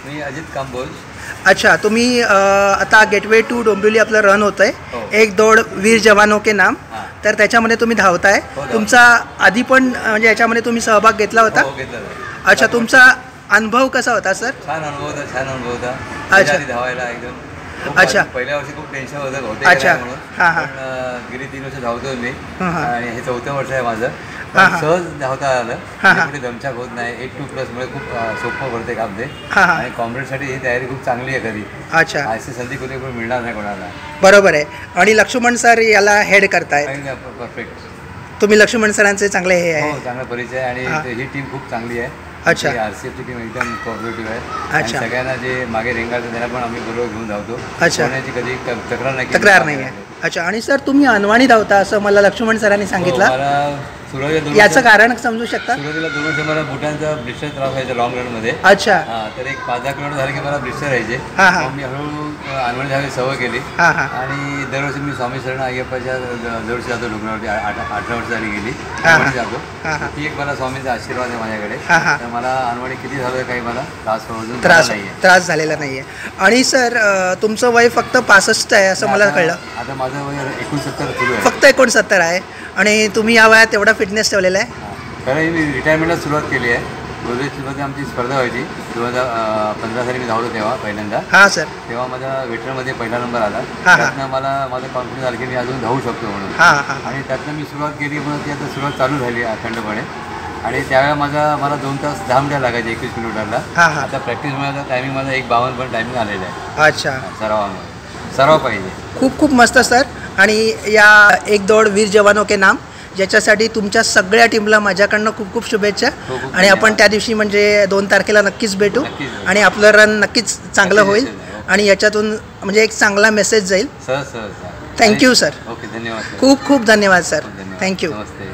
मी अजित कांबोज. अच्छा, तुम्ही आता गेटवे टू डोंबिवली आपलं रन होतं हो. आहे, एक दौड वीर जवानों के नाम. हां. तर त्याच्यामध्ये तुम्ही धावताय. हो, तुमचा आधी पण म्हणजे याच्यामध्ये तुम्ही सहभाग घेतला होता? हो, घेतला होता. अच्छा, तुमचा अनुभव कसा होता सर? छान अनुभव होता, छान अनुभव होता. अच्छा. आधी धावायला एकदम अच्छा. पहिल्या वर्षी खूप टेन्शन होतं होते अच्छा. म्हणून. हां, हां. पण गेली 3 वर्ष धावतोय मी हां, हां. आणि हे 4थं वर्ष आहे माझं. हां, हां. सहज धावता आलं. हां, हां. कुठे दमछाक होत नाही. 8-2+मुळे खूप सोपं पडते काम ते. हां, हां. आणि कॉम्रेडसाठी ही तयारी खूप चांगली आहे कधी. अच्छा, अशी संधी कुठे पण मिळणार नाही कोणाला. बरोबर आहे. आणि लक्ष्मण सर याला हेड करतायत. काही नाही, परफेक्ट. तुम्ही लक्ष्मण सरांचे चांगले हे आहे. हो, चांगला परिचय आहे हां. आणि ही टीम खूप चांगली आहे. अच्छा. RCFची टीम एकदम कोऑपरेटिव्ह आहे. आणि अच्छा. सगळ्यांना जे मागे रेंगाळतं त्यांना पण आम्ही बरोबर घेऊन धावतो. अच्छा. कोणाची कधी तक्रार नाही. तक्रार नाही आहे. अच्छा, आणि सर तुम्ही अनवाणी धावता असं मला लक्ष्मण सरांनी सांगितलं. मला सुरुवातीला याचं कारण समजू शकता? सुरुवातीला 2 वर्ष मला बुटांचा ब्लिस्टर त्रास व्हायचा लॉंग रनमध्ये. अच्छा. हां, तर एक 5-10 किलोमीटर झालं की मला ब्लिस्टर यायचे. हां, हां. मग मी हळूहळू अनवाणी धावायची सवय केली. हां, हां. आणि दरवर्षी मी स्वामी शरण अय्यप्पाच्या दरवर्षी जातो डोंगरावरती. 18 वर्ष झाली गेली. हां, हां. त्यामुळे जातो. हां, हां. ती एक मला स्वामींचा आशीर्वाद आहे माझ्याकडे. हां, हां. तर मला अनवाणी किती झालं काही मला त्रास नाही आहे. त्रास झालेला नाही आहे. आणि सर तुमचं वय फक्त 65 आहे असं मला कळलं. आता माझं वय 69 सुरू आहे. फक्त 69 आहे आणि तुम्ही या वयात एवढा फिटनेस ठेवलेला आहे. कारण मी रिटायरमेंटला सुरुवात केली आहे. रोजची आमची स्पर्धा व्हायची 2015 साली मी धावलो तेव्हा पहिल्यांदा. हां सर. तेव्हा माझ्या वेटरमध्ये पहिला नंबर आला. हां. त्यातनं मला माझं कॉन्फिडन्स आलं की मी अजून धावू शकतो म्हणून. हां, हां. आणि त्यातनं मी सुरुवात केली म्हणून ती आता सुरुवात चालू झाली अखंडपणे. आणि त्यावेळेला मला 2 तास 10 मिनिटं लागायचे 21 किलोमीटरला. हां, हां. आता प्रॅक्टिसमुळे आता टायमिंग माझा 1:52 पण टायमिंग आलेला आहे. अच्छा, सराव पाहिजे. खूप खूप मस्त सर. आणि या एक दौड वीर जवानों के नाम ज्याच्यासाठी तुमच्या सगळ्या टीमला माझ्याकडनं खूप खूप शुभेच्छा. खूप खूप आणि आपण धन्यवाद. त्या दिवशी म्हणजे 2 तारखेला नक्कीच भेटू. नक्कीच भेटू. आणि आपलं रन नक्कीच चांगलं नक्कीच होईल. भेटू. आणि याच्यातून म्हणजे एक चांगला मेसेज जाईल. सहज. Thank you sir. ओके, धन्यवाद सर. खूप खूप धन्यवाद सर. धन्यवाद. थँक्यू. नमस्ते.